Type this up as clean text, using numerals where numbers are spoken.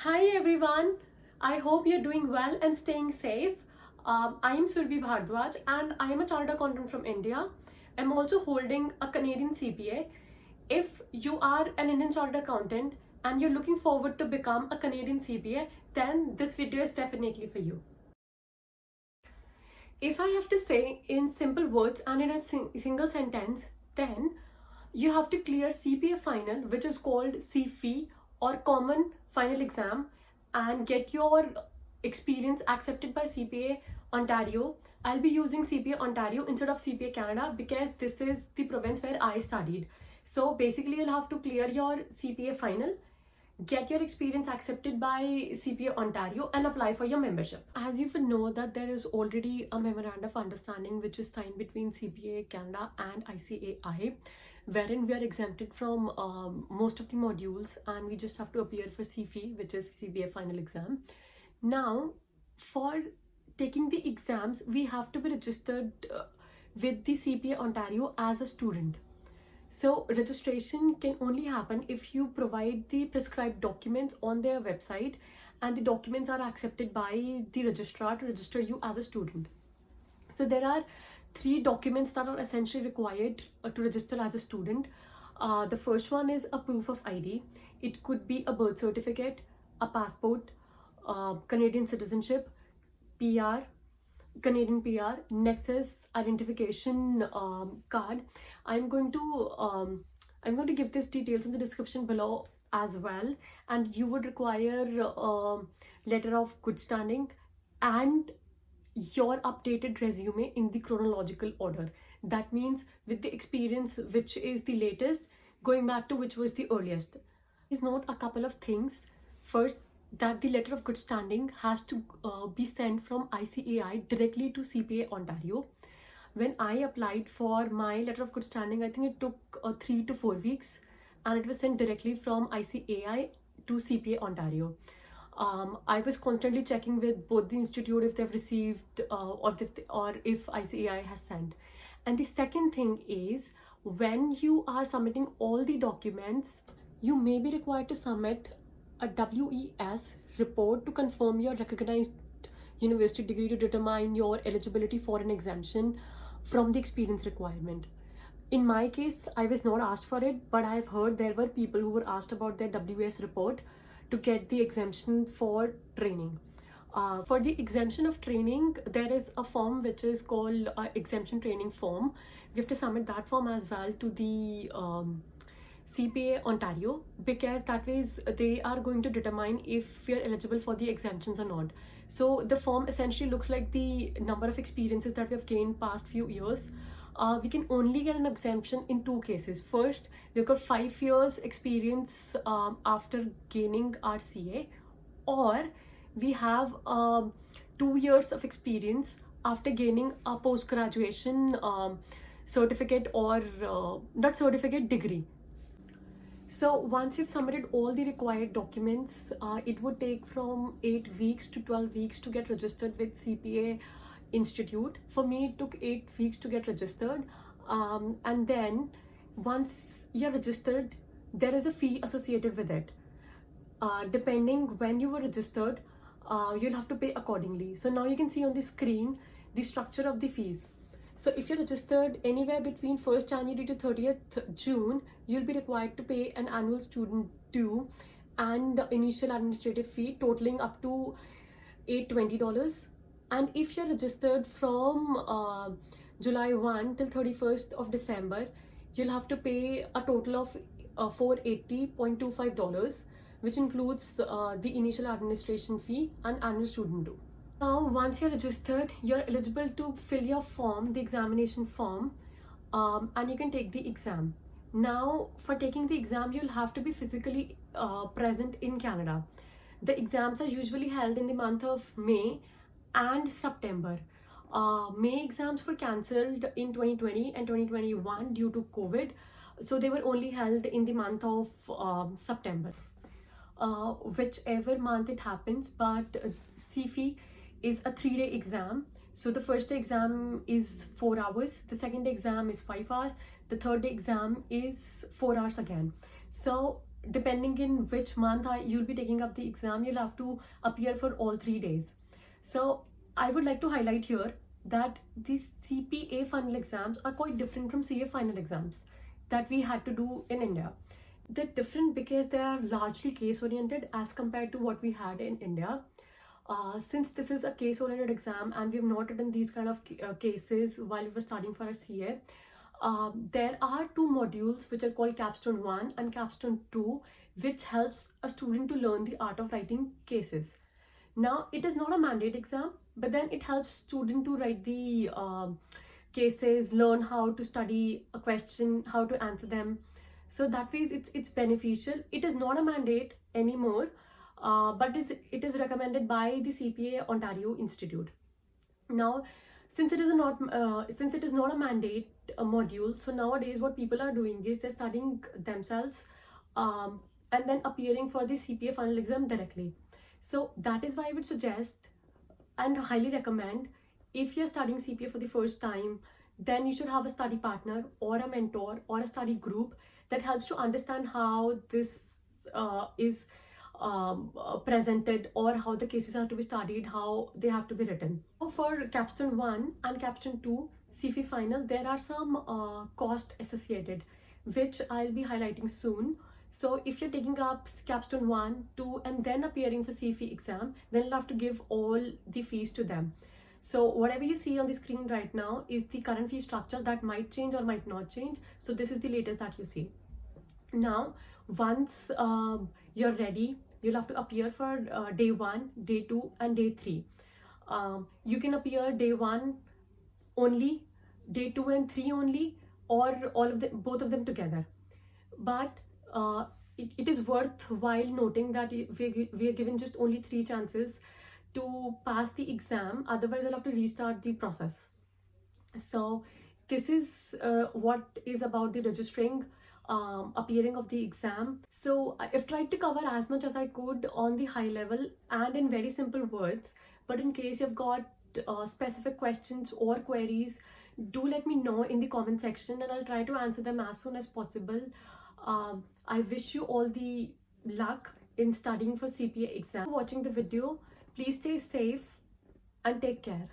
Hi everyone, I hope you're doing well and staying safe. I am Surbhi Bhardwaj and I am a chartered accountant from India. I'm also holding a Canadian CPA. If you are an Indian chartered accountant and you're looking forward to become a Canadian CPA, then this video is definitely for you. If I have to say in simple words and in a single sentence, then you have to clear CPA final, which is called CFE or Common Final Exam, and get your experience accepted by CPA Ontario. I'll be using CPA Ontario instead of CPA Canada because this is the province where I studied. So basically you'll have to clear your CPA final, get your experience accepted by CPA Ontario and apply for your membership. As you will know that there is already a memorandum of understanding which is signed between CPA Canada and ICAI, wherein we are exempted from most of the modules and we just have to appear for CFE, which is CPA final exam. Now, for taking the exams, we have to be registered with the CPA Ontario as a student. So registration can only happen if you provide the prescribed documents on their website and the documents are accepted by the registrar to register you as a student. So there are 3 documents that are essentially required to register as a student. The first one is a proof of ID. It could be a birth certificate, a passport, Canadian citizenship, PR, Canadian PR, Nexus identification card. I'm going to give these details in the description below as well, and you would require a letter of good standing and your updated resume in the chronological order. That means with the experience which is the latest, going back to which was the earliest. Please note a couple of things. First, that the letter of good standing has to be sent from ICAI directly to CPA Ontario. When I applied for my letter of good standing, I think it took 3 to 4 weeks and it was sent directly from ICAI to CPA Ontario. I was constantly checking with both the institute if they've received or if ICAI has sent. And the second thing is, when you are submitting all the documents, you may be required to submit a WES report to confirm your recognized university degree to determine your eligibility for an exemption from the experience requirement. In my case, I was not asked for it, but I've heard there were people who were asked about their WES report to get the exemption for training. For the exemption of training, there is a form which is called exemption training form. We have to submit that form as well to the CPA Ontario, because that way they are going to determine if we are eligible for the exemptions or not. So the form essentially looks like the number of experiences that we have gained past few years. We can only get an exemption in 2 cases. First, we've got 5 years experience after gaining our CA, or we have 2 years of experience after gaining a post-graduation certificate or not certificate, degree. So once you've submitted all the required documents, it would take from 8 weeks to 12 weeks to get registered with CPA Institute. For me, it took 8 weeks to get registered. And then once you're registered, there is a fee associated with it. Depending when you were registered, you'll have to pay accordingly. So now you can see on the screen the structure of the fees. So if you're registered anywhere between 1st January to 30th June, you'll be required to pay an annual student due and the initial administrative fee totaling up to $820. And if you're registered from July 1 till 31st of December, you'll have to pay a total of $480.25, which includes the initial administration fee and annual student due. Now, once you're registered, you're eligible to fill your form, the examination form, and you can take the exam. Now, for taking the exam, you'll have to be physically present in Canada. The exams are usually held in the month of May and September. May exams were cancelled in 2020 and 2021 due to COVID, so they were only held in the month of September. Whichever month it happens, but CFE is a 3-day exam. So the first day exam is 4 hours, the second day exam is 5 hours, the third day exam is 4 hours again. So depending in which month you'll be taking up the exam, you'll have to appear for all 3 days. So I would like to highlight here that these CPA final exams are quite different from CA final exams that we had to do in India. They're different because they are largely case oriented as compared to what we had in India. Since this is a case oriented exam and we've not written these kind of cases while we were studying for a CA, there are 2 modules which are called Capstone 1 and Capstone 2, which helps a student to learn the art of writing cases. Now, it is not a mandate exam, but then it helps student to write the cases, learn how to study a question, how to answer them. So that way it's beneficial. It is not a mandate anymore, but it is recommended by the CPA Ontario Institute. Now, since it is not a mandate module, so nowadays what people are doing is they're studying themselves and then appearing for the CPA final exam directly. So that is why I would suggest and highly recommend, if you're studying CPA for the first time, then you should have a study partner or a mentor or a study group that helps to understand how this is presented, or how the cases are to be studied, how they have to be written. For Capstone 1 and Capstone 2 CFE final, there are some cost associated, which I'll be highlighting soon. So if you're taking up Capstone 1, 2 and then appearing for CFE exam, then you'll have to give all the fees to them. So whatever you see on the screen right now is the current fee structure that might change or might not change. So this is the latest that you see. Now, once you're ready, you'll have to appear for day 1, day 2 and day 3. You can appear day 1 only, day 2 and 3 only, or both of them together. But it is worthwhile noting that we are given just only 3 chances to pass the exam, otherwise I'll have to restart the process. So this is what is about the registering, appearing of the exam. So I've tried to cover as much as I could on the high level and in very simple words, but in case you've got specific questions or queries, do let me know in the comment section and I'll try to answer them as soon as possible. I wish you all the luck in studying for CPA exam. Watching the video, please stay safe and take care.